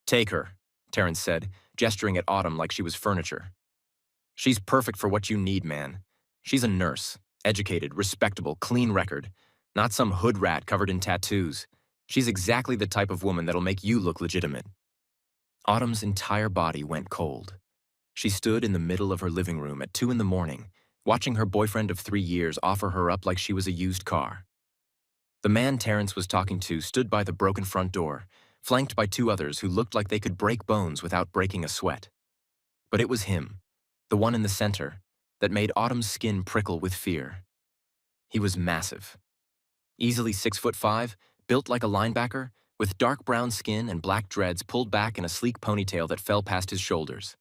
Take her, Terrence said, gesturing at Autumn like she was furniture. She's perfect for what you need, man. She's a nurse, educated, respectable, clean record. Not some hood rat covered in tattoos. She's exactly the type of woman that'll make you look legitimate. Autumn's entire body went cold. She stood in the middle of her living room at 2 in the morning, watching her boyfriend of 3 years offer her up like she was a used car. The man Terrence was talking to stood by the broken front door, flanked by 2 others who looked like they could break bones without breaking a sweat. But it was him, the one in the center, that made Autumn's skin prickle with fear. He was massive. Easily 6'5", built like a linebacker, with dark brown skin and black dreads pulled back in a sleek ponytail that fell past his shoulders.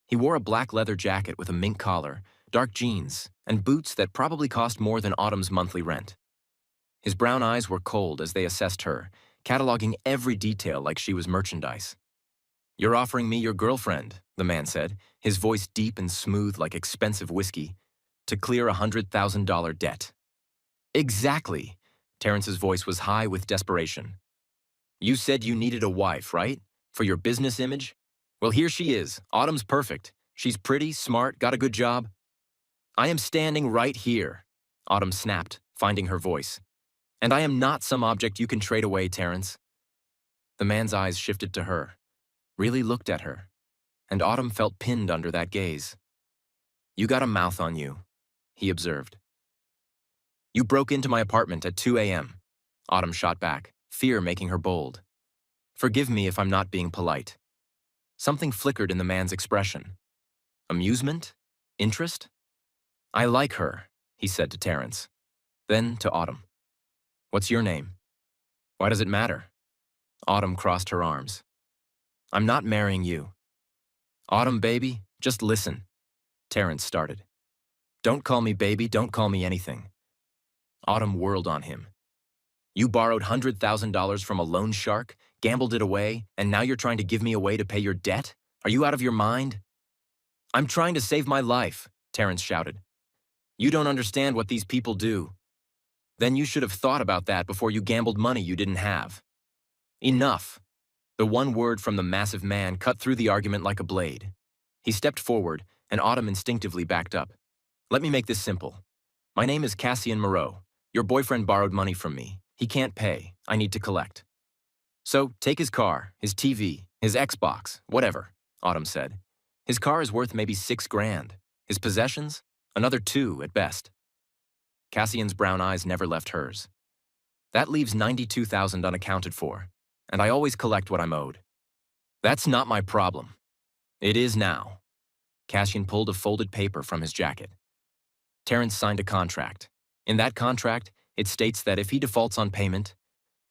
He wore a black leather jacket with a mink collar, dark jeans, and boots that probably cost more than Autumn's monthly rent. His brown eyes were cold as they assessed her, cataloging every detail like she was merchandise. "You're offering me your girlfriend," the man said, his voice deep and smooth like expensive whiskey, "to clear a $100,000 debt." "Exactly." Terrence's voice was high with desperation. "You said you needed a wife, right? For your business image? Well, here she is. Autumn's perfect. She's pretty, smart, got a good job." "I am standing right here," Autumn snapped, finding her voice. "And I am not some object you can trade away, Terrence." The man's eyes shifted to her, really looked at her, and Autumn felt pinned under that gaze. "You got a mouth on you," he observed. "You broke into my apartment at 2 a.m., Autumn shot back, fear making her bold. "Forgive me if I'm not being polite." Something flickered in the man's expression. Amusement? Interest? "I like her," he said to Terrence. Then to Autumn. "What's your name?" "Why does it matter?" Autumn crossed her arms. "I'm not marrying you." "Autumn, baby, just listen," Terrence started. "Don't call me baby, don't call me anything." Autumn whirled on him. "You borrowed $100,000 from a loan shark, gambled it away, and now you're trying to give me away to pay your debt? Are you out of your mind?" "I'm trying to save my life," Terrence shouted. "You don't understand what these people do. Then you should have thought about that before you gambled money you didn't have." "Enough." The one word from the massive man cut through the argument like a blade. He stepped forward, and Autumn instinctively backed up. "Let me make this simple. My name is Cassian Moreau. Your boyfriend borrowed money from me. He can't pay. I need to collect." "So take his car, his TV, his Xbox, whatever," Autumn said. "His car is worth maybe $6,000. His possessions? Another 2 at best." Cassian's brown eyes never left hers. "That leaves $92,000 unaccounted for, and I always collect what I'm owed." "That's not my problem." "It is now." Cassian pulled a folded paper from his jacket. Terrence signed a contract. In that contract, it states that if he defaults on payment,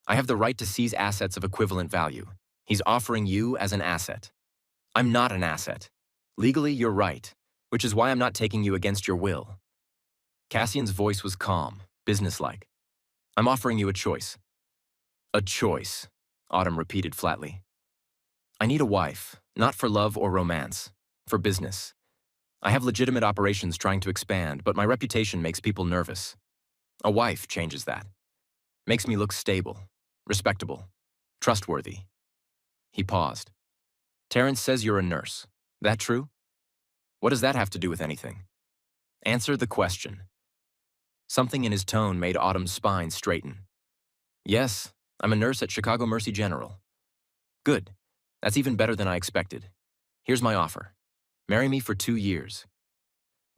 I have the right to seize assets of equivalent value. He's offering you as an asset. I'm not an asset. Legally, you're right, which is why I'm not taking you against your will. Cassian's voice was calm, businesslike. "I'm offering you a choice." "A choice," Autumn repeated flatly. "I need a wife, not for love or romance, for business. I have legitimate operations trying to expand, but my reputation makes people nervous. A wife changes that. Makes me look stable, respectable, trustworthy." He paused. "Terrence says you're a nurse. That true? What does that have to do with anything? Answer the question." Something in his tone made Autumn's spine straighten. "Yes, I'm a nurse at Chicago Mercy General." "Good. That's even better than I expected. Here's my offer. Marry me for 2 years.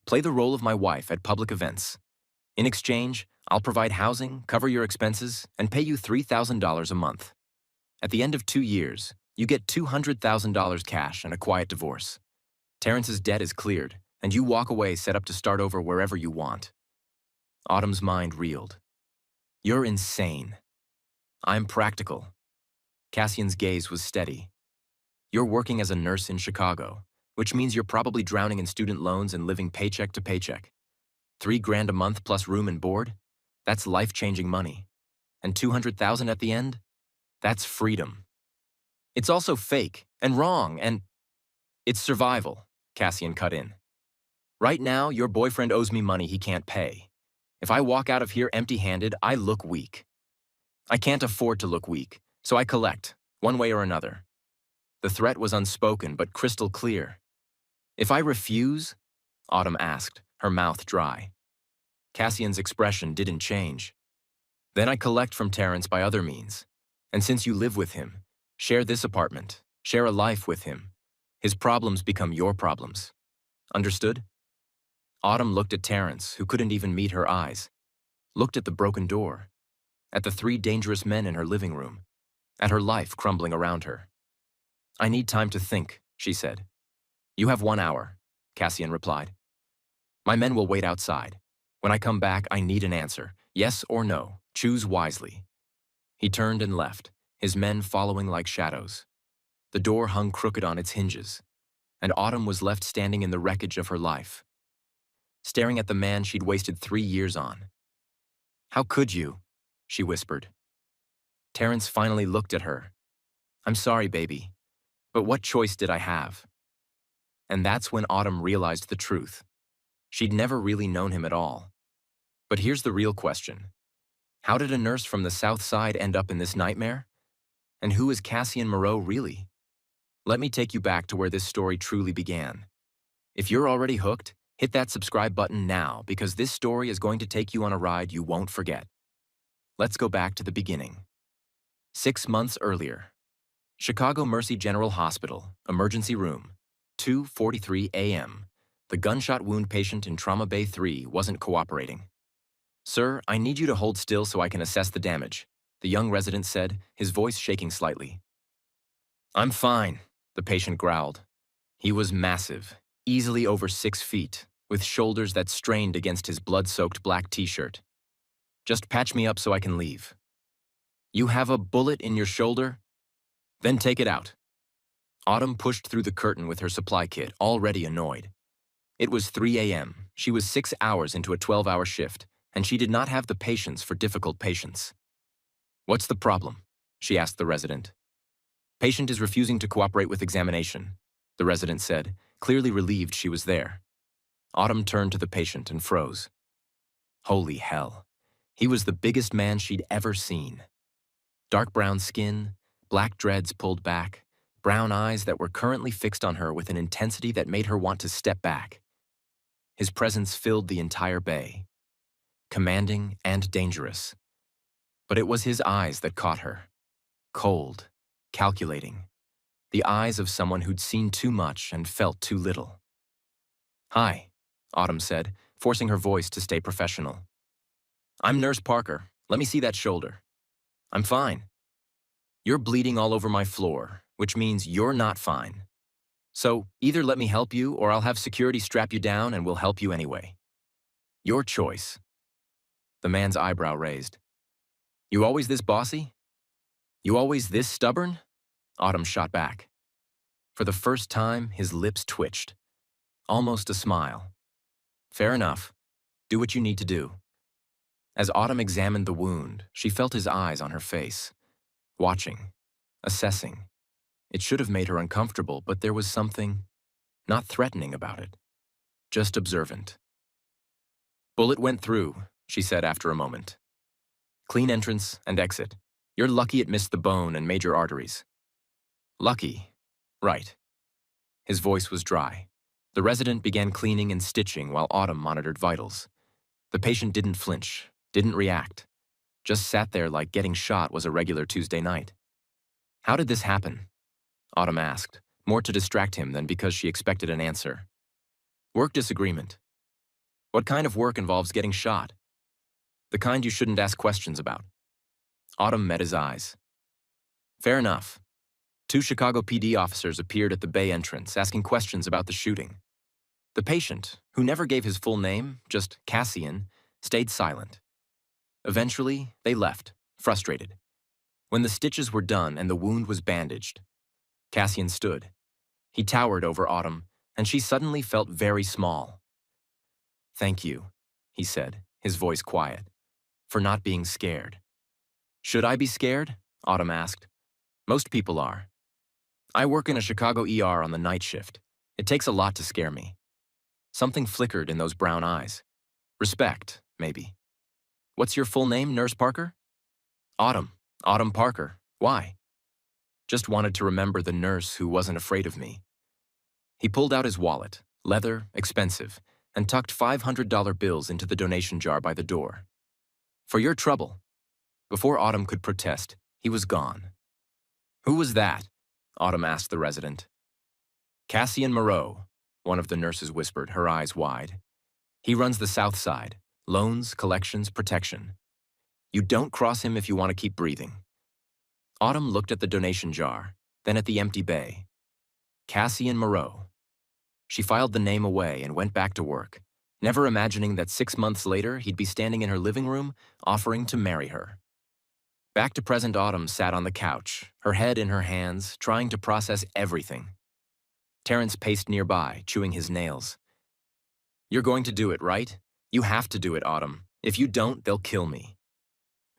Play the role of my wife at public events. In exchange, I'll provide housing, cover your expenses, and pay you $3,000 a month. At the end of 2 years, you get $200,000 cash and a quiet divorce. Terrence's debt is cleared, and you walk away set up to start over wherever you want." Autumn's mind reeled. "You're insane." "I'm practical." Cassian's gaze was steady. "You're working as a nurse in Chicago, which means you're probably drowning in student loans and living paycheck to paycheck. $3,000 a month plus room and board? That's life-changing money. And $200,000 at the end? That's freedom. It's also fake and wrong and—" "It's survival," Cassian cut in. "Right now, your boyfriend owes me money he can't pay. If I walk out of here empty-handed, I look weak. I can't afford to look weak, so I collect, one way or another. The threat was unspoken but crystal clear. "If I refuse?" Autumn asked, her mouth dry. Cassian's expression didn't change. "Then I collect from Terrence by other means. And since you live with him, share this apartment, share a life with him. His problems become your problems. Understood?" Autumn looked at Terrence, who couldn't even meet her eyes, looked at the broken door, at the three dangerous men in her living room, at her life crumbling around her. "I need time to think," she said. "You have 1 hour," Cassian replied. "My men will wait outside. When I come back, I need an answer. Yes or no. Choose wisely." He turned and left, his men following like shadows. The door hung crooked on its hinges, and Autumn was left standing in the wreckage of her life, staring at the man she'd wasted 3 years on. "How could you?" she whispered. Terrence finally looked at her. "I'm sorry, baby, but what choice did I have?" And that's when Autumn realized the truth. She'd never really known him at all. But here's the real question. How did a nurse from the South Side end up in this nightmare? And who is Cassian Moreau really? Let me take you back to where this story truly began. If you're already hooked, hit that subscribe button now because this story is going to take you on a ride you won't forget. Let's go back to the beginning. 6 months earlier, Chicago Mercy General Hospital, emergency room, 2:43 a.m. The gunshot wound patient in Trauma Bay 3 wasn't cooperating. "Sir, I need you to hold still so I can assess the damage," the young resident said, his voice shaking slightly. "I'm fine," the patient growled. He was massive, easily over 6 feet, with shoulders that strained against his blood-soaked black t-shirt. "Just patch me up so I can leave." "You have a bullet in your shoulder? Then take it out." Autumn pushed through the curtain with her supply kit, already annoyed. It was 3 a.m. She was 6 hours into a 12-hour shift, and she did not have the patience for difficult patients. "What's the problem?" she asked the resident. "Patient is refusing to cooperate with examination," the resident said, clearly relieved she was there. Autumn turned to the patient and froze. Holy hell. He was the biggest man she'd ever seen. Dark brown skin, black dreads pulled back, brown eyes that were currently fixed on her with an intensity that made her want to step back. His presence filled the entire bay, commanding and dangerous. But it was his eyes that caught her. Cold, calculating. The eyes of someone who'd seen too much and felt too little. "Hi," Autumn said, forcing her voice to stay professional. "I'm Nurse Parker. Let me see that shoulder." "I'm fine." "You're bleeding all over my floor, which means you're not fine. So either let me help you or I'll have security strap you down and we'll help you anyway. Your choice." The man's eyebrow raised. "You always this bossy? You always this stubborn?" Autumn shot back. For the first time, his lips twitched. Almost a smile. "Fair enough. Do what you need to do." As Autumn examined the wound, she felt his eyes on her face. Watching. Assessing. It should have made her uncomfortable, but there was something not threatening about it. Just observant. "Bullet went through," she said after a moment. "Clean entrance and exit. You're lucky it missed the bone and major arteries." "Lucky. Right." His voice was dry. The resident began cleaning and stitching while Autumn monitored vitals. The patient didn't flinch, didn't react. Just sat there like getting shot was a regular Tuesday night. "How did this happen?" Autumn asked, more to distract him than because she expected an answer. "Work disagreement." "What kind of work involves getting shot?" "The kind you shouldn't ask questions about." Autumn met his eyes. "Fair enough." 2 Chicago PD officers appeared at the bay entrance asking questions about the shooting. The patient, who never gave his full name, just Cassian, stayed silent. Eventually, they left, frustrated. When the stitches were done and the wound was bandaged, Cassian stood. He towered over Autumn, and she suddenly felt very small. "Thank you," he said, his voice quiet, "for not being scared." "Should I be scared?" Autumn asked. "Most people are. I work in a Chicago ER on the night shift. It takes a lot to scare me." Something flickered in those brown eyes. Respect, maybe. "What's your full name, Nurse Parker?" "Autumn. Autumn Parker. Why?" Just wanted to remember the nurse who wasn't afraid of me. He pulled out his wallet, leather, expensive, and tucked $500 bills into the donation jar by the door. For your trouble. Before Autumn could protest, he was gone. Who was that? Autumn asked the resident. Cassian Moreau, one of the nurses whispered, her eyes wide. He runs the South Side. Loans, collections, protection. You don't cross him if you want to keep breathing. Autumn looked at the donation jar, then at the empty bay. Cassian Moreau. She filed the name away and went back to work, never imagining that 6 months later he'd be standing in her living room offering to marry her. Back to present, Autumn sat on the couch, her head in her hands, trying to process everything. Terrence paced nearby, chewing his nails. You're going to do it, right? You have to do it, Autumn. If you don't, they'll kill me.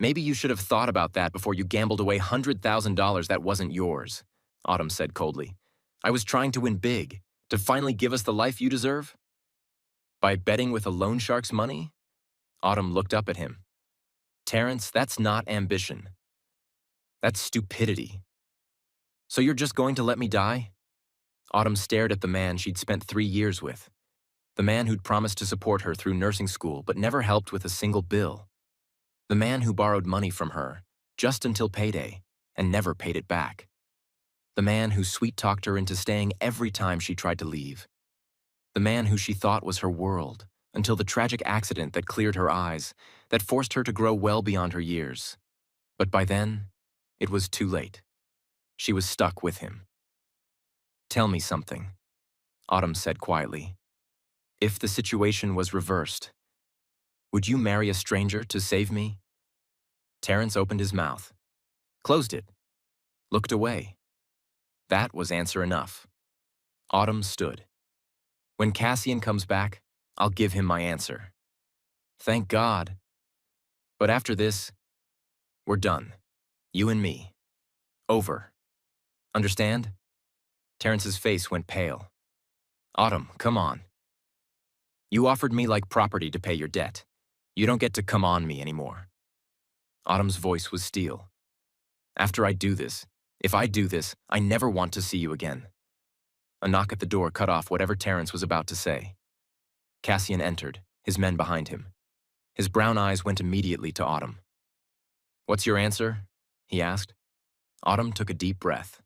Maybe you should have thought about that before you gambled away $100,000 that wasn't yours, Autumn said coldly. I was trying to win big, to finally give us the life you deserve. By betting with a loan shark's money? Autumn looked up at him. Terrence, that's not ambition. That's stupidity. So you're just going to let me die? Autumn stared at the man she'd spent 3 years with. The man who'd promised to support her through nursing school but never helped with a single bill. The man who borrowed money from her, just until payday, and never paid it back. The man who sweet-talked her into staying every time she tried to leave. The man who she thought was her world, until the tragic accident that cleared her eyes, that forced her to grow well beyond her years. But by then, it was too late. She was stuck with him. Tell me something, Autumn said quietly. If the situation was reversed, would you marry a stranger to save me? Terrence opened his mouth, closed it, looked away. That was answer enough. Autumn stood. When Cassian comes back, I'll give him my answer. Thank God. But after this, we're done. You and me. Over. Understand? Terrence's face went pale. Autumn, come on. You offered me like property to pay your debt. You don't get to come on me anymore. Autumn's voice was steel. After I do this, if I do this, I never want to see you again. A knock at the door cut off whatever Terrence was about to say. Cassian entered, his men behind him. His brown eyes went immediately to Autumn. What's your answer? He asked. Autumn took a deep breath.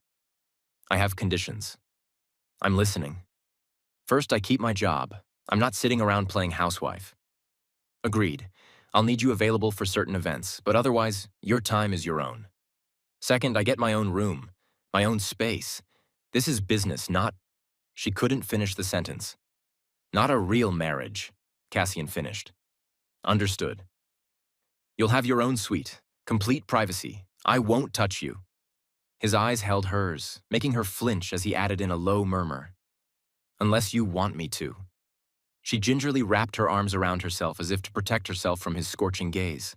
I have conditions. I'm listening. First, I keep my job. I'm not sitting around playing housewife. Agreed. I'll need you available for certain events, but otherwise, your time is your own. Second, I get my own room, my own space. This is business, not... She couldn't finish the sentence. Not a real marriage, Cassian finished. Understood. You'll have your own suite, complete privacy. I won't touch you. His eyes held hers, making her flinch as he added in a low murmur. Unless you want me to. She gingerly wrapped her arms around herself as if to protect herself from his scorching gaze.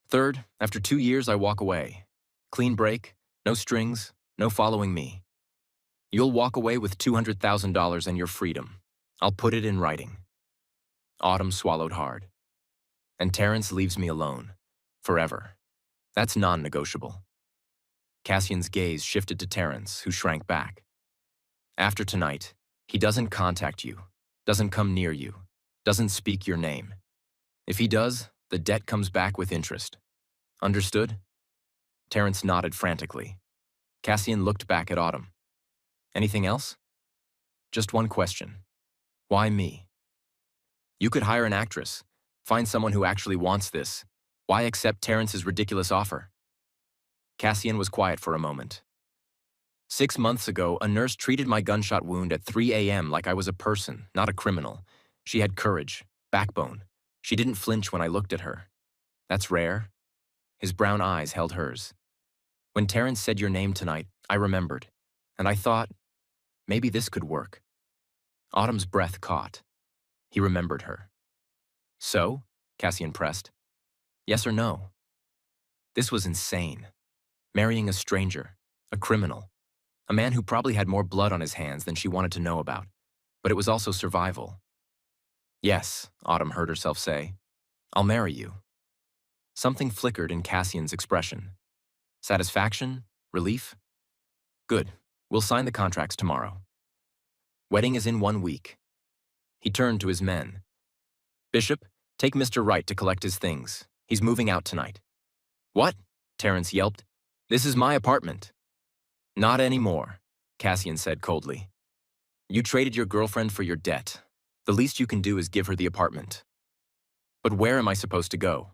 Third, after 2 years, I walk away. Clean break, no strings, no following me. You'll walk away with $200,000 and your freedom. I'll put it in writing. Autumn swallowed hard. And Terrence leaves me alone. Forever. That's non-negotiable. Cassian's gaze shifted to Terrence, who shrank back. After tonight, he doesn't contact you, doesn't come near you, doesn't speak your name. If he does, the debt comes back with interest. Understood? Terrence nodded frantically. Cassian looked back at Autumn. Anything else? Just one question. Why me? You could hire an actress, find someone who actually wants this. Why accept Terrence's ridiculous offer? Cassian was quiet for a moment. 6 months ago, a nurse treated my gunshot wound at 3 a.m. like I was a person, not a criminal. She had courage, backbone. She didn't flinch when I looked at her. That's rare. His brown eyes held hers. When Terrence said your name tonight, I remembered, and I thought, maybe this could work. Autumn's breath caught. He remembered her. So? Cassian pressed. Yes or no? This was insane. Marrying a stranger, a criminal, a man who probably had more blood on his hands than she wanted to know about, but it was also survival. Yes, Autumn heard herself say, I'll marry you. Something flickered in Cassian's expression. Satisfaction? Relief? Good. We'll sign the contracts tomorrow. Wedding is in 1 week. He turned to his men. Bishop, take Mr. Wright to collect his things. He's moving out tonight. What? Terence yelped. This is my apartment. Not anymore, Cassian said coldly. You traded your girlfriend for your debt. The least you can do is give her the apartment. But where am I supposed to go?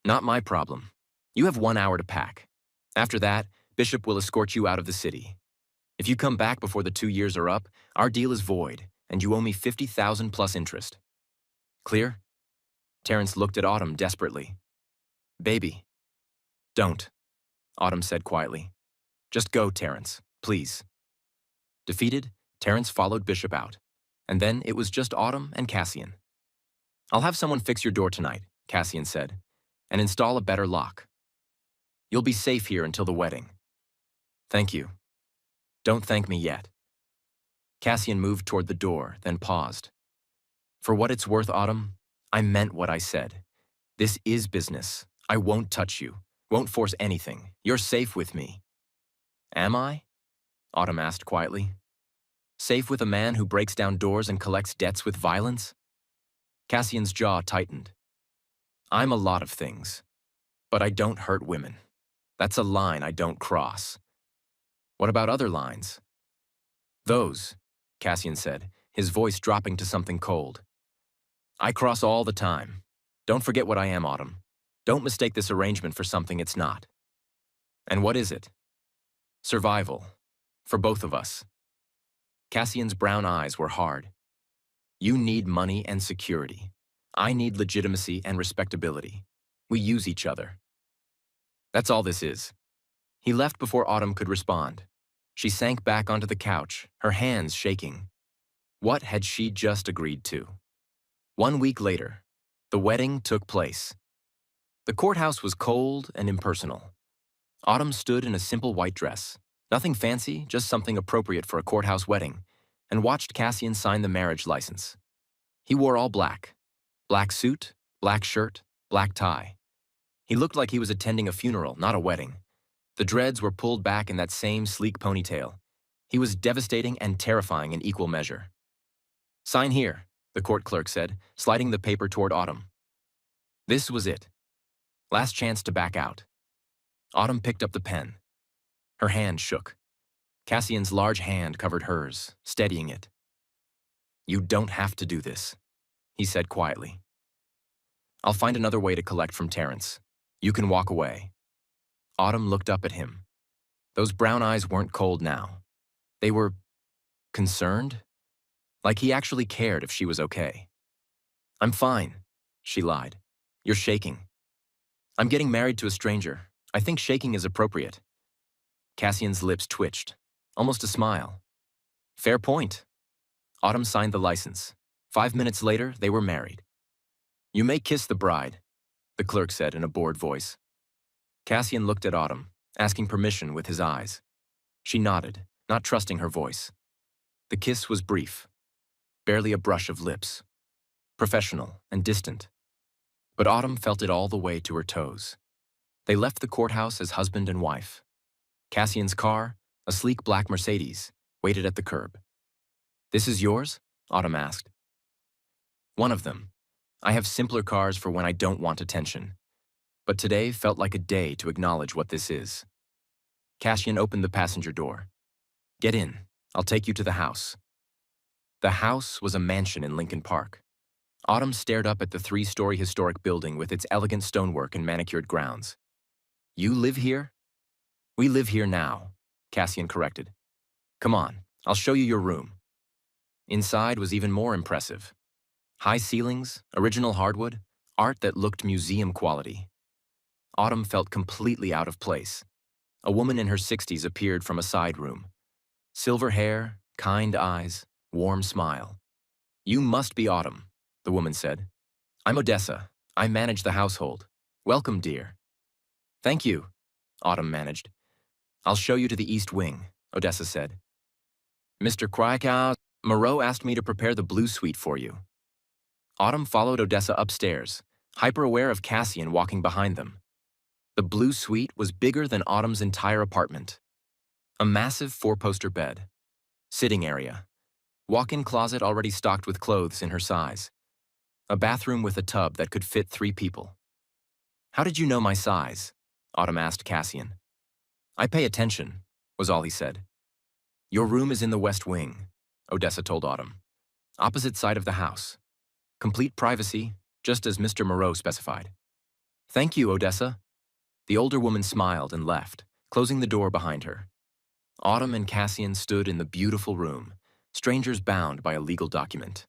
Not my problem. You have 1 hour to pack. After that, Bishop will escort you out of the city. If you come back before the 2 years are up, our deal is void, and you owe me $50,000 plus interest. Clear? Terence looked at Autumn desperately. Baby. Don't, Autumn said quietly. Just go, Terence, please. Defeated, Terence followed Bishop out, and then it was just Autumn and Cassian. I'll have someone fix your door tonight, Cassian said, and install a better lock. You'll be safe here until the wedding. Thank you. Don't thank me yet. Cassian moved toward the door, then paused. For what it's worth, Autumn, I meant what I said. This is business. I won't touch you, won't force anything. You're safe with me. Am I? Autumn asked quietly. Safe with a man who breaks down doors and collects debts with violence? Cassian's jaw tightened. I'm a lot of things, but I don't hurt women. That's a line I don't cross. What about other lines? Those, Cassian said, his voice dropping to something cold. I cross all the time. Don't forget what I am, Autumn. Don't mistake this arrangement for something it's not. And what is it? Survival. For both of us. Cassian's brown eyes were hard. You need money and security. I need legitimacy and respectability. We use each other. That's all this is. He left before Autumn could respond. She sank back onto the couch, her hands shaking. What had she just agreed to? 1 week later, the wedding took place. The courthouse was cold and impersonal. Autumn stood in a simple white dress, nothing fancy, just something appropriate for a courthouse wedding, and watched Cassian sign the marriage license. He wore all black. Black suit, black shirt, black tie. He looked like he was attending a funeral, not a wedding. The dreads were pulled back in that same sleek ponytail. He was devastating and terrifying in equal measure. Sign here, the court clerk said, sliding the paper toward Autumn. This was it. Last chance to back out. Autumn picked up the pen. Her hand shook. Cassian's large hand covered hers, steadying it. You don't have to do this, he said quietly. I'll find another way to collect from Terence. You can walk away. Autumn looked up at him. Those brown eyes weren't cold now. They were concerned, like he actually cared if she was okay. I'm fine, she lied. You're shaking. I'm getting married to a stranger. I think shaking is appropriate. Cassian's lips twitched, almost a smile. Fair point. Autumn signed the license. 5 minutes later, they were married. You may kiss the bride, the clerk said in a bored voice. Cassian looked at Autumn, asking permission with his eyes. She nodded, not trusting her voice. The kiss was brief, barely a brush of lips, professional and distant. But Autumn felt it all the way to her toes. They left the courthouse as husband and wife. Cassian's car, a sleek black Mercedes, waited at the curb. This is yours? Autumn asked. One of them. I have simpler cars for when I don't want attention. But today felt like a day to acknowledge what this is. Cassian opened the passenger door. Get in. I'll take you to the house. The house was a mansion in Lincoln Park. Autumn stared up at the 3-story historic building with its elegant stonework and manicured grounds. You live here? We live here now, Cassian corrected. Come on, I'll show you your room. Inside was even more impressive. High ceilings, original hardwood, art that looked museum quality. Autumn felt completely out of place. A woman in her 60s appeared from a side room. Silver hair, kind eyes, warm smile. You must be Autumn, the woman said. I'm Odessa. I manage the household. Welcome, dear. Thank you, Autumn managed. I'll show you to the East Wing, Odessa said. Mr. Krakow, Moreau asked me to prepare the blue suite for you. Autumn followed Odessa upstairs, hyper-aware of Cassian walking behind them. The blue suite was bigger than Autumn's entire apartment. A massive four-poster bed. Sitting area. Walk-in closet already stocked with clothes in her size. A bathroom with a tub that could fit 3 people. "How did you know my size?" Autumn asked Cassian. "I pay attention," was all he said. "Your room is in the west wing," Odessa told Autumn. "Opposite side of the house. Complete privacy, just as Mr. Moreau specified." "Thank you, Odessa." The older woman smiled and left, closing the door behind her. Autumn and Cassian stood in the beautiful room, strangers bound by a legal document.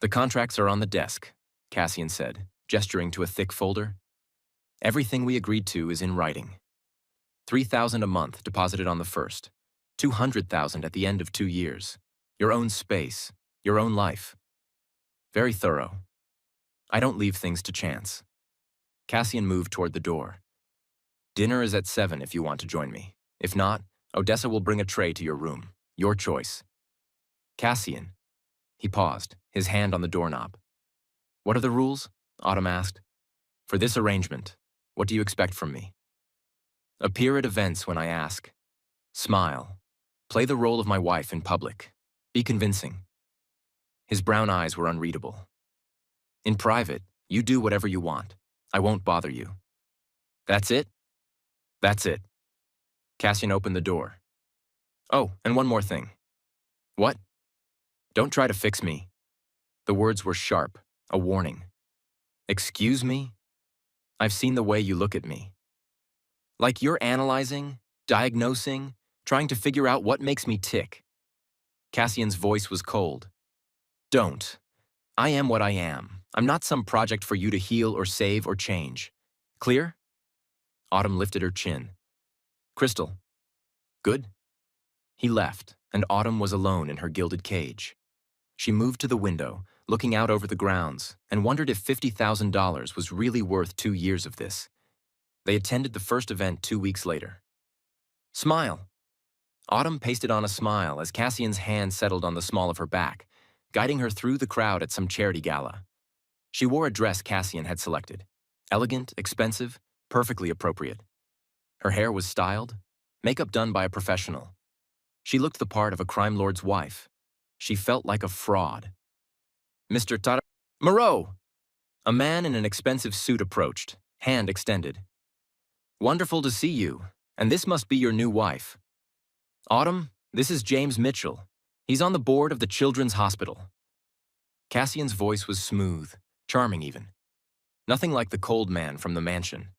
"The contracts are on the desk," Cassian said, gesturing to a thick folder. "Everything we agreed to is in writing. 3,000 a month deposited on the first, 200,000 at the end of 2 years. Your own space, your own life. Very thorough. I don't leave things to chance." Cassian moved toward the door. "Dinner is at 7 if you want to join me. If not, Odessa will bring a tray to your room. Your choice." "Cassian." He paused, his hand on the doorknob. "What are the rules?" Autumn asked. "For this arrangement, what do you expect from me?" "Appear at events when I ask. Smile. Play the role of my wife in public. Be convincing." His brown eyes were unreadable. "In private, you do whatever you want. I won't bother you." "That's it?" "That's it." Cassian opened the door. "Oh, and one more thing." "What?" "Don't try to fix me." The words were sharp, a warning. "Excuse me? I've seen the way you look at me. Like you're analyzing, diagnosing, trying to figure out what makes me tick." Cassian's voice was cold. "Don't. I am what I am. I'm not some project for you to heal or save or change. Clear?" Autumn lifted her chin. "Crystal. Good?" He left, and Autumn was alone in her gilded cage. She moved to the window, looking out over the grounds, and wondered if $50,000 was really worth 2 years of this. They attended the first event 2 weeks later. "Smile." Autumn pasted on a smile as Cassian's hand settled on the small of her back, guiding her through the crowd at some charity gala. She wore a dress Cassian had selected. Elegant, expensive, perfectly appropriate. Her hair was styled, makeup done by a professional. She looked the part of a crime lord's wife. She felt like a fraud. "Mr. Moreau!" A man in an expensive suit approached, hand extended. "Wonderful to see you, and this must be your new wife." "Autumn, this is James Mitchell. He's on the board of the Children's Hospital." Cassian's voice was smooth, charming even. Nothing like the cold man from the mansion.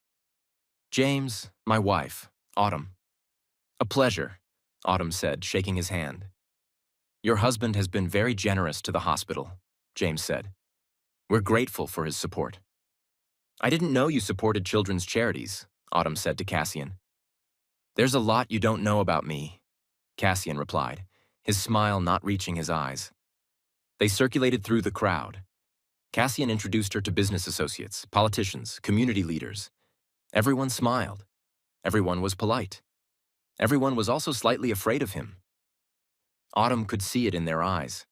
"James, my wife, Autumn." "A pleasure," Autumn said, shaking his hand. "Your husband has been very generous to the hospital," James said. "We're grateful for his support." "I didn't know you supported children's charities," Autumn said to Cassian. "There's a lot you don't know about me," Cassian replied, his smile not reaching his eyes. They circulated through the crowd. Cassian introduced her to business associates, politicians, community leaders. Everyone smiled. Everyone was polite. Everyone was also slightly afraid of him. Autumn could see it in their eyes.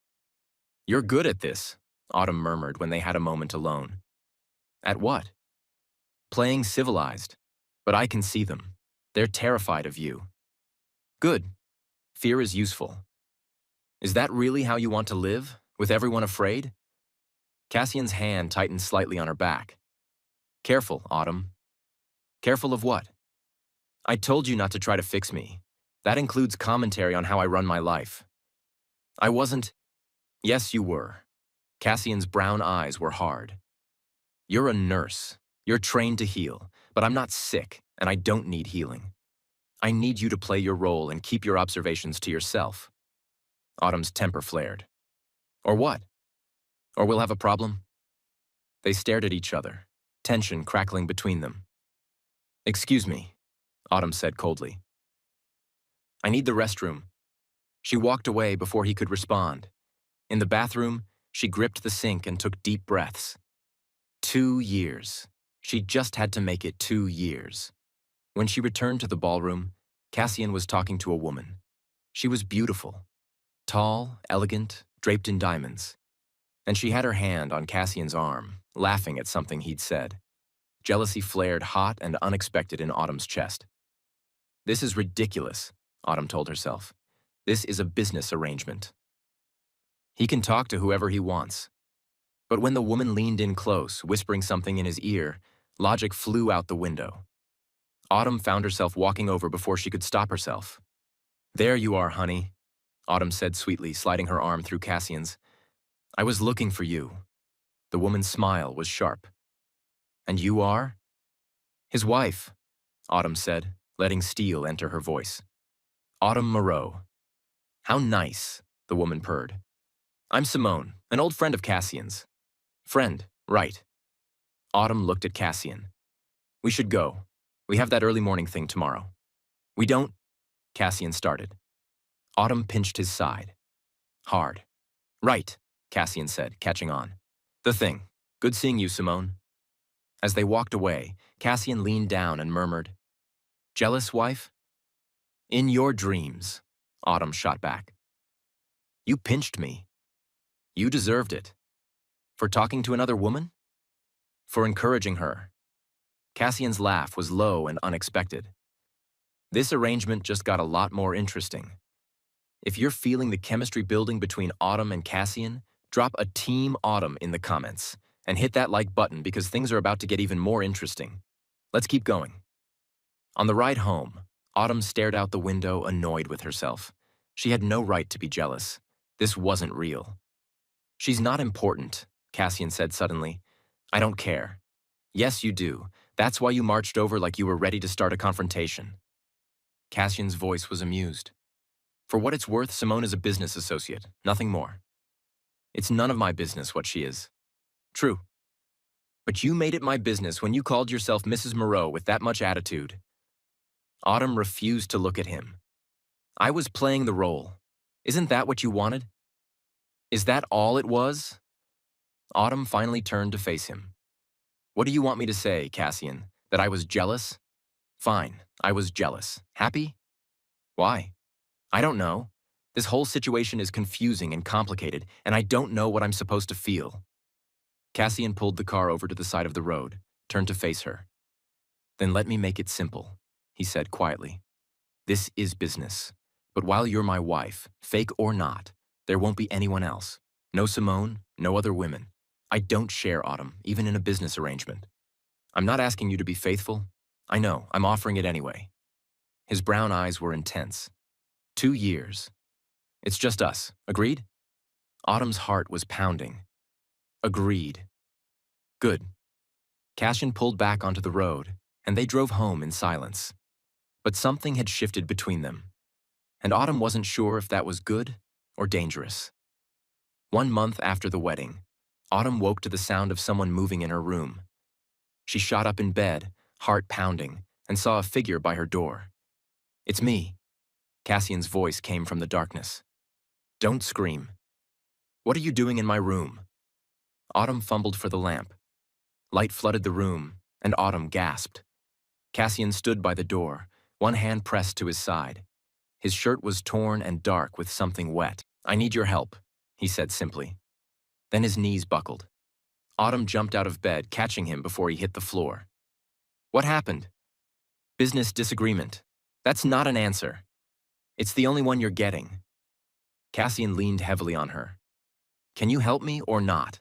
"You're good at this," Autumn murmured when they had a moment alone. "At what?" "Playing civilized. But I can see them. They're terrified of you." "Good. Fear is useful." "Is that really how you want to live, with everyone afraid?" Cassian's hand tightened slightly on her back. "Careful, Autumn." "Careful of what?" "I told you not to try to fix me. That includes commentary on how I run my life." "I wasn't—" "Yes, you were." Cassian's brown eyes were hard. "You're a nurse. You're trained to heal, but I'm not sick, and I don't need healing. I need you to play your role and keep your observations to yourself." Autumn's temper flared. "Or what? Or we'll have a problem?" They stared at each other, tension crackling between them. "Excuse me," Autumn said coldly. "I need the restroom." She walked away before he could respond. In the bathroom, she gripped the sink and took deep breaths. 2 years. She just had to make it 2 years. When she returned to the ballroom, Cassian was talking to a woman. She was beautiful. Tall, elegant, draped in diamonds. And she had her hand on Cassian's arm, laughing at something he'd said. Jealousy flared hot and unexpected in Autumn's chest. "This is ridiculous," Autumn told herself. This is a business arrangement. He can talk to whoever he wants. But when the woman leaned in close, whispering something in his ear, logic flew out the window. Autumn found herself walking over before she could stop herself. There you are, honey, Autumn said sweetly, sliding her arm through Cassian's. I was looking for you. The woman's smile was sharp. And you are? His wife, Autumn said, letting steel enter her voice. Autumn Moreau. How nice, the woman purred. I'm Simone, an old friend of Cassian's. Friend, right. Autumn looked at Cassian. We should go. We have that early morning thing tomorrow. We don't, Cassian started. Autumn pinched his side. Hard. Right, Cassian said, catching on. The thing. Good seeing you, Simone. As they walked away, Cassian leaned down and murmured, Jealous, wife? In your dreams, Autumn shot back. You pinched me. You deserved it. For talking to another woman? For encouraging her. Cassian's laugh was low and unexpected. This arrangement just got a lot more interesting. If you're feeling the chemistry building between Autumn and Cassian, drop a Team Autumn in the comments and hit that like button because things are about to get even more interesting. Let's keep going. On the ride home, Autumn stared out the window, annoyed with herself. She had no right to be jealous. This wasn't real. She's not important, Cassian said suddenly. I don't care. Yes, you do. That's why you marched over like you were ready to start a confrontation. Cassian's voice was amused. For what it's worth, Simone is a business associate, nothing more. It's none of my business what she is. True. But you made it my business when you called yourself Mrs. Moreau with that much attitude. Autumn refused to look at him. I was playing the role. Isn't that what you wanted? Is that all it was? Autumn finally turned to face him. What do you want me to say, Cassian? That I was jealous? Fine, I was jealous. Happy? Why? I don't know. This whole situation is confusing and complicated, and I don't know what I'm supposed to feel. Cassian pulled the car over to the side of the road, turned to face her. Then let me make it simple, he said quietly. This is business, but while you're my wife, fake or not, there won't be anyone else. No Simone, no other women. I don't share Autumn, even in a business arrangement. I'm not asking you to be faithful. I know, I'm offering it anyway. His brown eyes were intense. 2 years. It's just us, agreed? Autumn's heart was pounding. Agreed. Good. Cassian pulled back onto the road, and they drove home in silence. But something had shifted between them, and Autumn wasn't sure if that was good or dangerous. 1 month after the wedding, Autumn woke to the sound of someone moving in her room. She shot up in bed, heart pounding, and saw a figure by her door. It's me. Cassian's voice came from the darkness. Don't scream. What are you doing in my room? Autumn fumbled for the lamp. Light flooded the room, and Autumn gasped. Cassian stood by the door, one hand pressed to his side. His shirt was torn and dark with something wet. I need your help, he said simply. Then his knees buckled. Autumn jumped out of bed, catching him before he hit the floor. What happened? Business disagreement. That's not an answer. It's the only one you're getting. Cassian leaned heavily on her. Can you help me or not?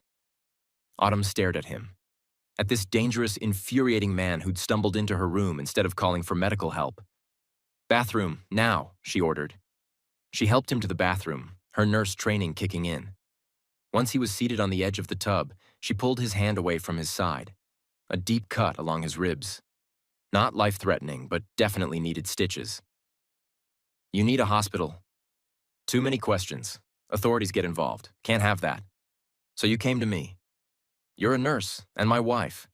Autumn stared at him. At this dangerous, infuriating man who'd stumbled into her room instead of calling for medical help. Bathroom, now, she ordered. She helped him to the bathroom, her nurse training kicking in. Once he was seated on the edge of the tub, she pulled his hand away from his side. A deep cut along his ribs. Not life-threatening, but definitely needed stitches. You need a hospital. Too many questions. Authorities get involved. Can't have that. So you came to me. You're a nurse, and my wife.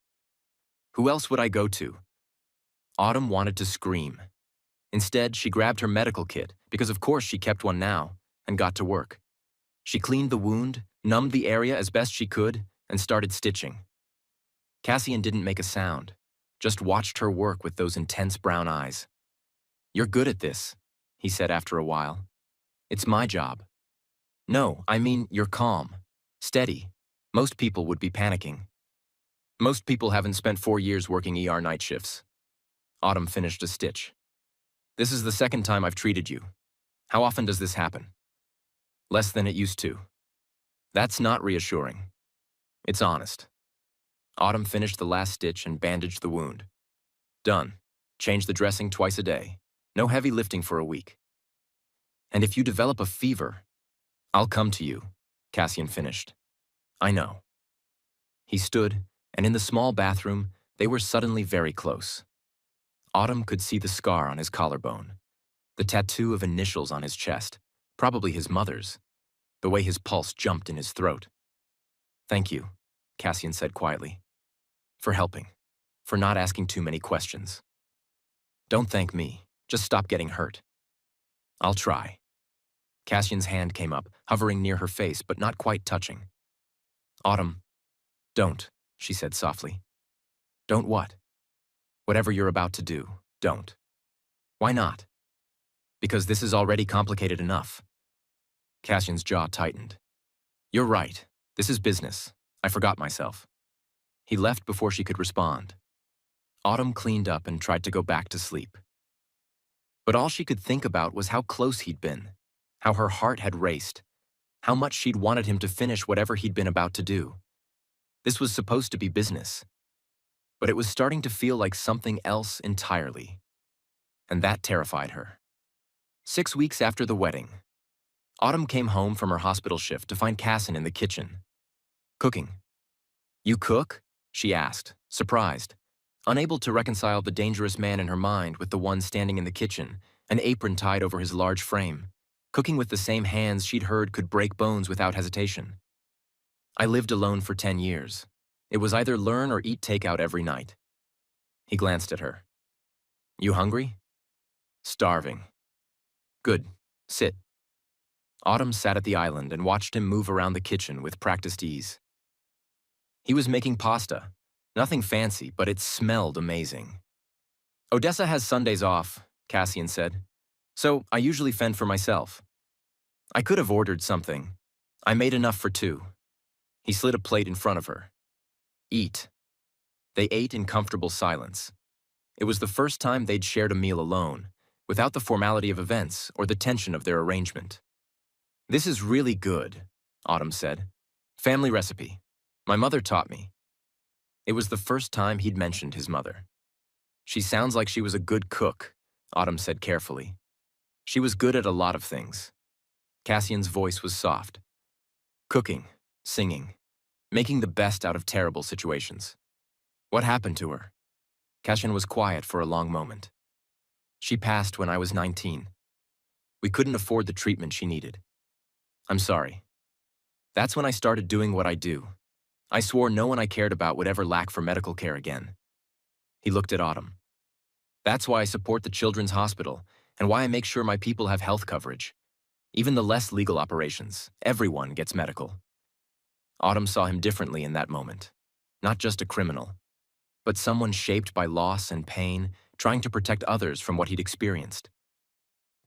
Who else would I go to? Autumn wanted to scream. Instead, she grabbed her medical kit, because of course she kept one now, and got to work. She cleaned the wound, numbed the area as best she could, and started stitching. Cassian didn't make a sound, just watched her work with those intense brown eyes. You're good at this, he said after a while. It's my job. No, I mean you're calm, steady. Most people would be panicking. Most people haven't spent 4 years working ER night shifts. Autumn finished a stitch. This is the second time I've treated you. How often does this happen? Less than it used to. That's not reassuring. It's honest. Autumn finished the last stitch and bandaged the wound. Done. Change the dressing twice a day. No heavy lifting for a week. And if you develop a fever, I'll come to you, Cassian finished. I know. He stood, and in the small bathroom, they were suddenly very close. Autumn could see the scar on his collarbone, the tattoo of initials on his chest, probably his mother's, the way his pulse jumped in his throat. Thank you, Cassian said quietly, for helping, for not asking too many questions. Don't thank me, just stop getting hurt. I'll try. Cassian's hand came up, hovering near her face but not quite touching. Autumn, don't, she said softly. Don't what? Whatever you're about to do, don't. Why not? Because this is already complicated enough. Cassian's jaw tightened. You're right. This is business. I forgot myself. He left before she could respond. Autumn cleaned up and tried to go back to sleep. But all she could think about was how close he'd been, how her heart had raced, how much she'd wanted him to finish whatever he'd been about to do. This was supposed to be business. But it was starting to feel like something else entirely. And that terrified her. 6 weeks after the wedding, Autumn came home from her hospital shift to find Cassian in the kitchen, cooking. You cook? She asked, surprised, unable to reconcile the dangerous man in her mind with the one standing in the kitchen, an apron tied over his large frame, cooking with the same hands she'd heard could break bones without hesitation. I lived alone for 10 years. It was either learn or eat takeout every night. He glanced at her. You hungry? Starving. Good. Sit. Autumn sat at the island and watched him move around the kitchen with practiced ease. He was making pasta. Nothing fancy, but it smelled amazing. Odessa has Sundays off, Cassian said. So I usually fend for myself. I could have ordered something. I made enough for 2. He slid a plate in front of her. Eat. They ate in comfortable silence. It was the first time they'd shared a meal alone, without the formality of events or the tension of their arrangement. This is really good, Autumn said. Family recipe. My mother taught me. It was the first time he'd mentioned his mother. She sounds like she was a good cook, Autumn said carefully. She was good at a lot of things. Cassian's voice was soft. Cooking, singing, making the best out of terrible situations. What happened to her? Cassian was quiet for a long moment. She passed when I was 19. We couldn't afford the treatment she needed. I'm sorry. That's when I started doing what I do. I swore no one I cared about would ever lack for medical care again. He looked at Autumn. That's why I support the Children's Hospital and why I make sure my people have health coverage. Even the less legal operations, everyone gets medical. Autumn saw him differently in that moment. Not just a criminal, but someone shaped by loss and pain, trying to protect others from what he'd experienced.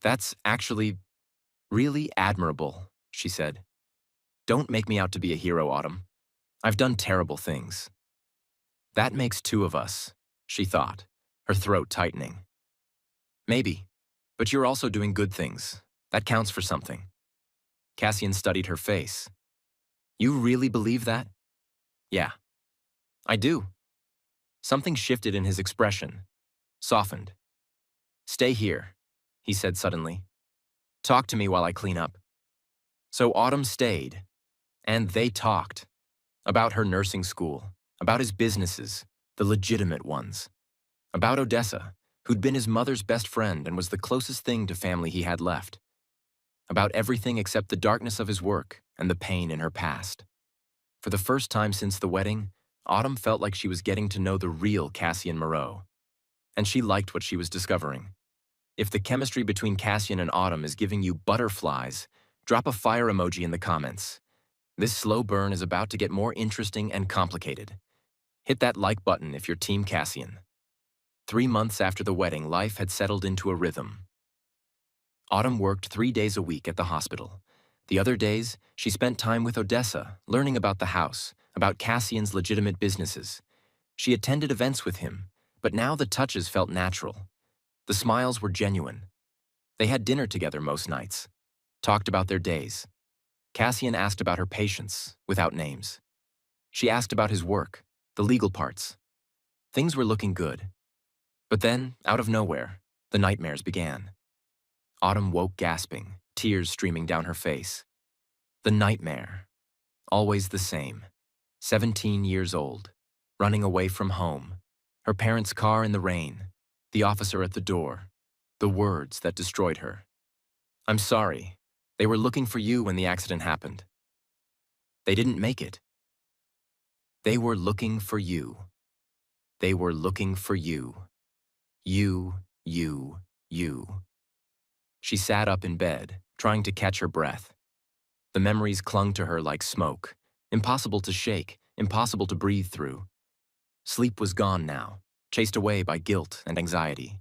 That's actually really admirable, she said. Don't make me out to be a hero, Autumn. I've done terrible things. That makes 2 of us, she thought, her throat tightening. Maybe, but you're also doing good things. That counts for something. Cassian studied her face. You really believe that? Yeah. I do. Something shifted in his expression, softened. Stay here, he said suddenly. Talk to me while I clean up. So Autumn stayed, and they talked. About her nursing school, about his businesses, the legitimate ones. About Odessa, who'd been his mother's best friend and was the closest thing to family he had left. About everything except the darkness of his work and the pain in her past. For the first time since the wedding, Autumn felt like she was getting to know the real Cassian Moreau. And she liked what she was discovering. If the chemistry between Cassian and Autumn is giving you butterflies, drop a fire emoji in the comments. This slow burn is about to get more interesting and complicated. Hit that like button if you're Team Cassian. 3 months after the wedding, life had settled into a rhythm. Autumn worked 3 days a week at the hospital. The other days, she spent time with Odessa, learning about the house, about Cassian's legitimate businesses. She attended events with him, but now the touches felt natural. The smiles were genuine. They had dinner together most nights, talked about their days. Cassian asked about her patients, without names. She asked about his work, the legal parts. Things were looking good. But then, out of nowhere, the nightmares began. Autumn woke gasping, tears streaming down her face. The nightmare. Always the same. 17 years old, running away from home. Her parents' car in the rain. The officer at the door. The words that destroyed her. I'm sorry. They were looking for you when the accident happened. They didn't make it. They were looking for you. They were looking for you. You. She sat up in bed, trying to catch her breath. The memories clung to her like smoke, impossible to shake, impossible to breathe through. Sleep was gone now, chased away by guilt and anxiety.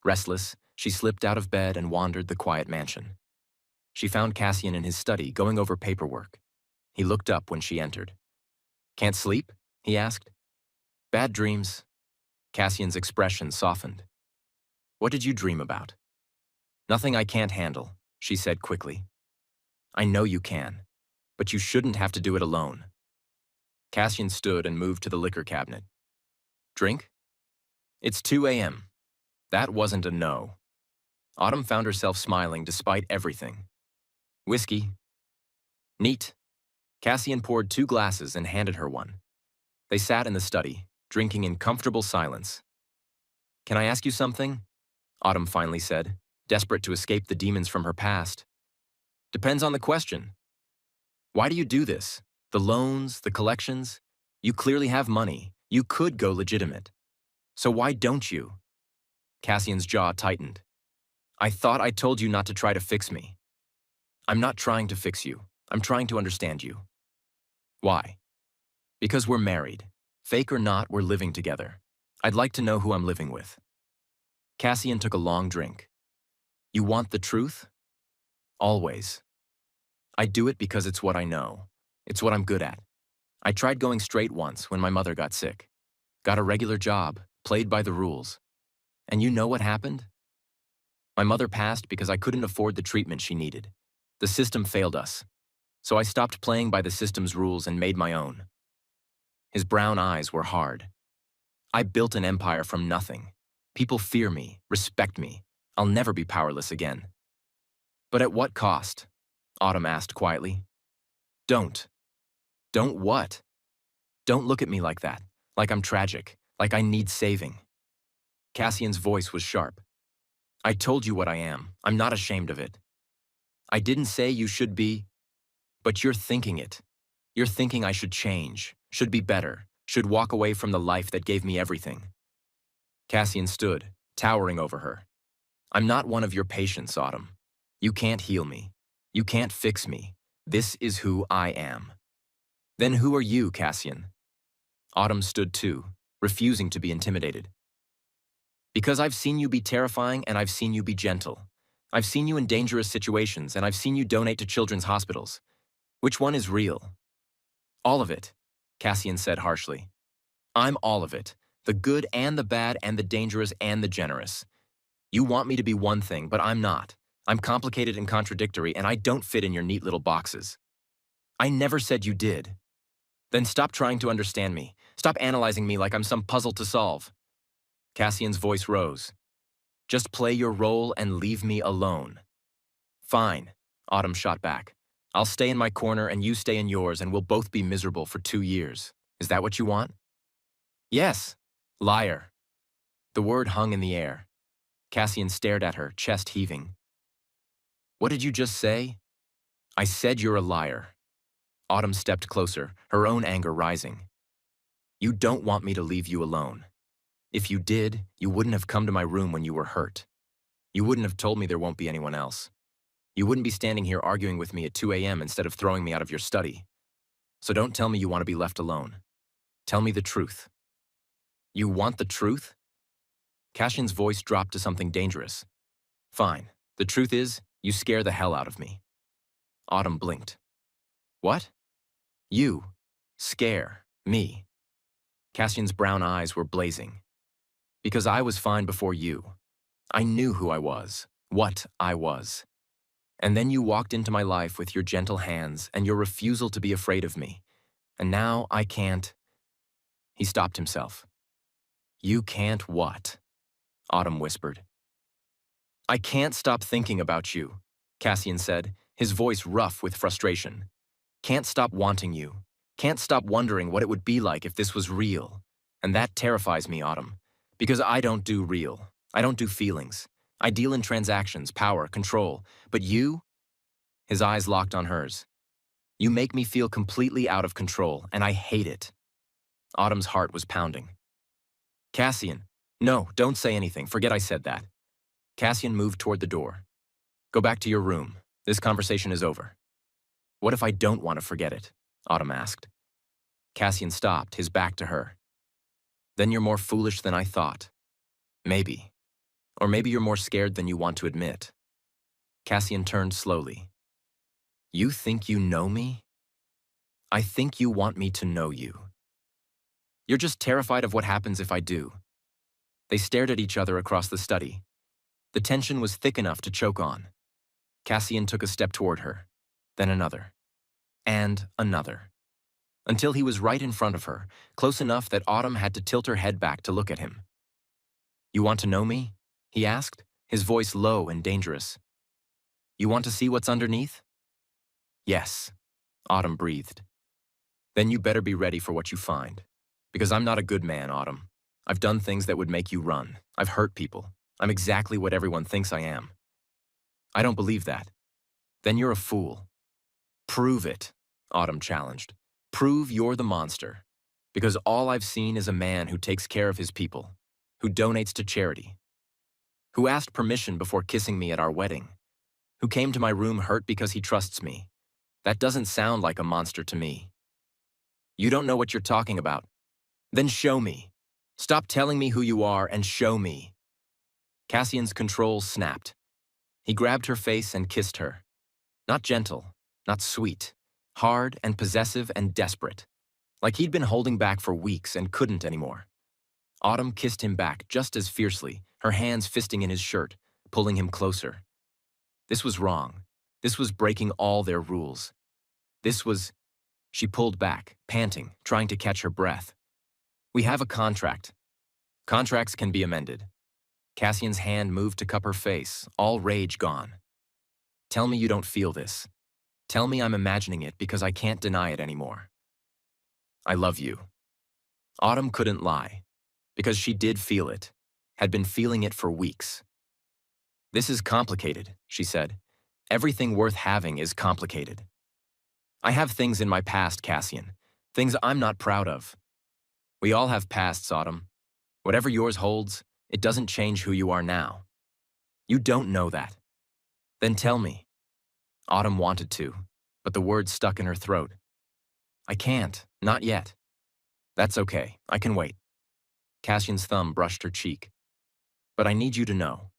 Restless, she slipped out of bed and wandered the quiet mansion. She found Cassian in his study, going over paperwork. He looked up when she entered. Can't sleep? He asked. Bad dreams. Cassian's expression softened. What did you dream about? Nothing I can't handle, she said quickly. I know you can, but you shouldn't have to do it alone. Cassian stood and moved to the liquor cabinet. Drink? It's 2 a.m. That wasn't a no. Autumn found herself smiling despite everything. Whiskey. Neat. Cassian poured 2 glasses and handed her one. They sat in the study, drinking in comfortable silence. Can I ask you something? Autumn finally said, desperate to escape the demons from her past. Depends on the question. Why do you do this? The loans, the collections? You clearly have money. You could go legitimate. So why don't you? Cassian's jaw tightened. I thought I told you not to try to fix me. I'm not trying to fix you. I'm trying to understand you. Why? Because we're married. Fake or not, we're living together. I'd like to know who I'm living with. Cassian took a long drink. You want the truth? Always. I do it because it's what I know. It's what I'm good at. I tried going straight once when my mother got sick. Got a regular job, played by the rules. And you know what happened? My mother passed because I couldn't afford the treatment she needed. The system failed us. So I stopped playing by the system's rules and made my own. His brown eyes were hard. I built an empire from nothing. People fear me, respect me. I'll never be powerless again. But at what cost? Autumn asked quietly. Don't. Don't what? Don't look at me like that, like I'm tragic, like I need saving. Cassian's voice was sharp. I told you what I am. I'm not ashamed of it. I didn't say you should be, but you're thinking it. You're thinking I should change, should be better, should walk away from the life that gave me everything. Cassian stood, towering over her. I'm not one of your patients, Autumn. You can't heal me. You can't fix me. This is who I am. Then who are you, Cassian? Autumn stood too, refusing to be intimidated. Because I've seen you be terrifying and I've seen you be gentle. I've seen you in dangerous situations and I've seen you donate to children's hospitals. Which one is real? All of it, Cassian said harshly. I'm all of it, the good and the bad and the dangerous and the generous. You want me to be one thing, but I'm not. I'm complicated and contradictory and I don't fit in your neat little boxes. I never said you did. Then stop trying to understand me. Stop analyzing me like I'm some puzzle to solve. Cassian's voice rose. Just play your role and leave me alone. Fine, Autumn shot back. I'll stay in my corner and you stay in yours and we'll both be miserable for 2 years. Is that what you want? Yes. Liar. The word hung in the air. Cassian stared at her, chest heaving. What did you just say? I said you're a liar. Autumn stepped closer, her own anger rising. You don't want me to leave you alone. If you did, you wouldn't have come to my room when you were hurt. You wouldn't have told me there won't be anyone else. You wouldn't be standing here arguing with me at 2 a.m. instead of throwing me out of your study. So don't tell me you want to be left alone. Tell me the truth. You want the truth? Cassian's voice dropped to something dangerous. Fine. The truth is, you scare the hell out of me. Autumn blinked. What? You. Scare. Me. Cassian's brown eyes were blazing. Because I was fine before you. I knew who I was, what I was. And then you walked into my life with your gentle hands and your refusal to be afraid of me. And now I can't. He stopped himself. You can't what? Autumn whispered. I can't stop thinking about you, Cassian said, his voice rough with frustration. Can't stop wanting you. Can't stop wondering what it would be like if this was real. And that terrifies me, Autumn. Because I don't do real. I don't do feelings. I deal in transactions, power, control. But you? His eyes locked on hers. You make me feel completely out of control, and I hate it. Autumn's heart was pounding. Cassian, no, don't say anything. Forget I said that. Cassian moved toward the door. Go back to your room. This conversation is over. What if I don't want to forget it? Autumn asked. Cassian stopped, his back to her. Then you're more foolish than I thought. Maybe. Or maybe you're more scared than you want to admit. Cassian turned slowly. You think you know me? I think you want me to know you. You're just terrified of what happens if I do. They stared at each other across the study. The tension was thick enough to choke on. Cassian took a step toward her, then another, and another, until he was right in front of her, close enough that Autumn had to tilt her head back to look at him. You want to know me? He asked, his voice low and dangerous. You want to see what's underneath? Yes, Autumn breathed. Then you better be ready for what you find. Because I'm not a good man, Autumn. I've done things that would make you run. I've hurt people. I'm exactly what everyone thinks I am. I don't believe that. Then you're a fool. Prove it, Autumn challenged. Prove you're the monster. Because all I've seen is a man who takes care of his people, who donates to charity, who asked permission before kissing me at our wedding, who came to my room hurt because he trusts me. That doesn't sound like a monster to me. You don't know what you're talking about. Then show me. Stop telling me who you are and show me. Cassian's control snapped. He grabbed her face and kissed her. Not gentle, not sweet, hard and possessive and desperate. Like he'd been holding back for weeks and couldn't anymore. Autumn kissed him back just as fiercely, her hands fisting in his shirt, pulling him closer. This was wrong. This was breaking all their rules. This was... She pulled back, panting, trying to catch her breath. We have a contract. Contracts can be amended. Cassian's hand moved to cup her face, all rage gone. Tell me you don't feel this. Tell me I'm imagining it because I can't deny it anymore. I love you. Autumn couldn't lie, because she did feel it, had been feeling it for weeks. This is complicated, she said. Everything worth having is complicated. I have things in my past, Cassian, things I'm not proud of. We all have pasts, Autumn. Whatever yours holds, it doesn't change who you are now. You don't know that. Then tell me. Autumn wanted to, but the words stuck in her throat. I can't, not yet. That's okay, I can wait. Cassian's thumb brushed her cheek. But I need you to know,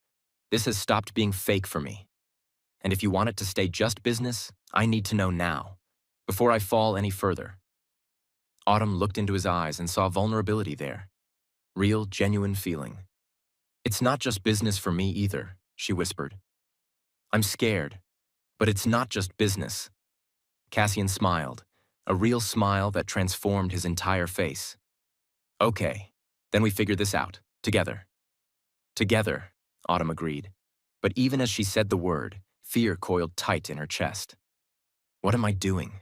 this has stopped being fake for me. And if you want it to stay just business, I need to know now, before I fall any further. Autumn looked into his eyes and saw vulnerability there. Real, genuine feeling. It's not just business for me either, she whispered. I'm scared, but it's not just business. Cassian smiled, a real smile that transformed his entire face. Okay, then we figure this out, together. Together, Autumn agreed. But even as she said the word, fear coiled tight in her chest. What am I doing?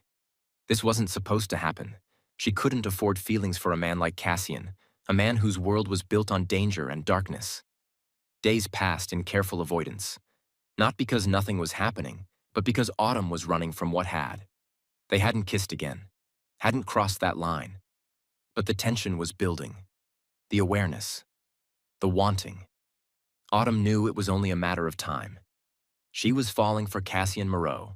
This wasn't supposed to happen. She couldn't afford feelings for a man like Cassian, a man whose world was built on danger and darkness. Days passed in careful avoidance, not because nothing was happening, but because Autumn was running from what had. They hadn't kissed again, hadn't crossed that line. But the tension was building, the awareness, the wanting. Autumn knew it was only a matter of time. She was falling for Cassian Moreau,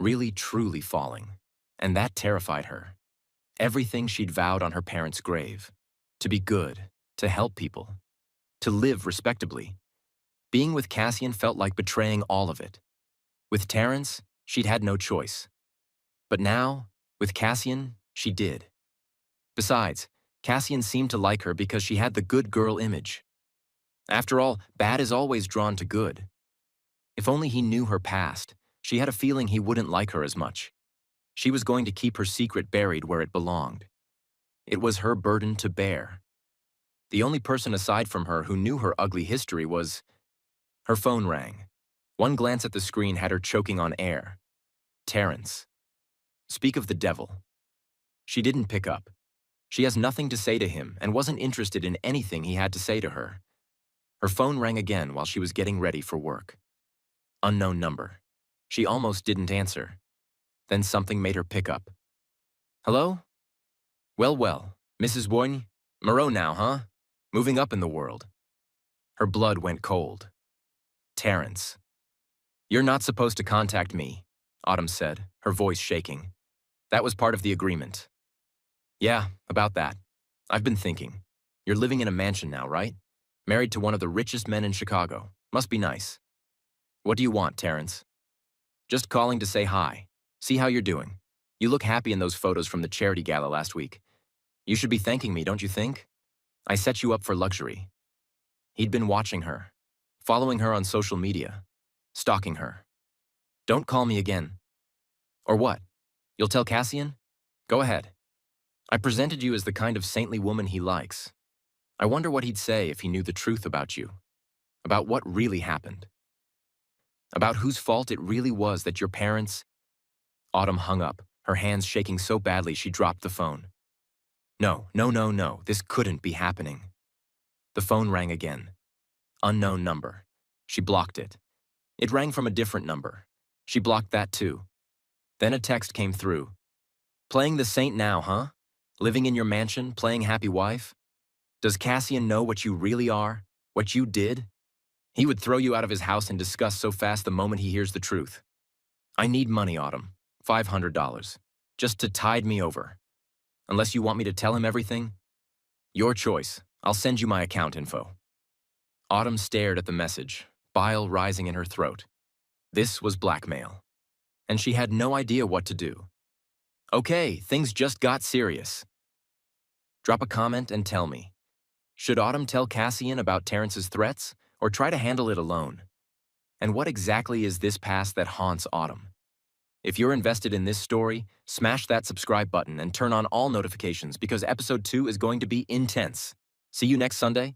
really truly falling, and that terrified her. Everything she'd vowed on her parents' grave, to be good, to help people, to live respectably. Being with Cassian felt like betraying all of it. With Terrence, she'd had no choice. But now, with Cassian, she did. Besides, Cassian seemed to like her because she had the good girl image. After all, bad is always drawn to good. If only he knew her past, she had a feeling he wouldn't like her as much. She was going to keep her secret buried where it belonged. It was her burden to bear. The only person aside from her who knew her ugly history was... Her phone rang. One glance at the screen had her choking on air. Terrence. Speak of the devil. She didn't pick up. She has nothing to say to him and wasn't interested in anything he had to say to her. Her phone rang again while she was getting ready for work. Unknown number. She almost didn't answer. Then something made her pick up. Hello? Well, Mrs. Warren? Moreau now, huh? Moving up in the world. Her blood went cold. Terrence. You're not supposed to contact me, Autumn said, her voice shaking. That was part of the agreement. Yeah, about that. I've been thinking. You're living in a mansion now, right? Married to one of the richest men in Chicago. Must be nice. What do you want, Terrence? Just calling to say hi. See how you're doing. You look happy in those photos from the charity gala last week. You should be thanking me, don't you think? I set you up for luxury. He'd been watching her, following her on social media, stalking her. Don't call me again. Or what? You'll tell Cassian? Go ahead. I presented you as the kind of saintly woman he likes. I wonder what he'd say if he knew the truth about you. About what really happened. About whose fault it really was that your parents... Autumn hung up, her hands shaking so badly she dropped the phone. No. This couldn't be happening. The phone rang again. Unknown number. She blocked it. It rang from a different number. She blocked that too. Then a text came through. Playing the saint now, huh? Living in your mansion, playing happy wife? Does Cassian know what you really are? What you did? He would throw you out of his house in disgust so fast the moment he hears the truth. I need money, Autumn. $500. Just to tide me over. Unless you want me to tell him everything? Your choice. I'll send you my account info. Autumn stared at the message, bile rising in her throat. This was blackmail. And she had no idea what to do. Okay, things just got serious. Drop a comment and tell me. Should Autumn tell Cassian about Terrence's threats, or try to handle it alone? And what exactly is this past that haunts Autumn? If you're invested in this story, smash that subscribe button and turn on all notifications because episode 2 is going to be intense. See you next Sunday.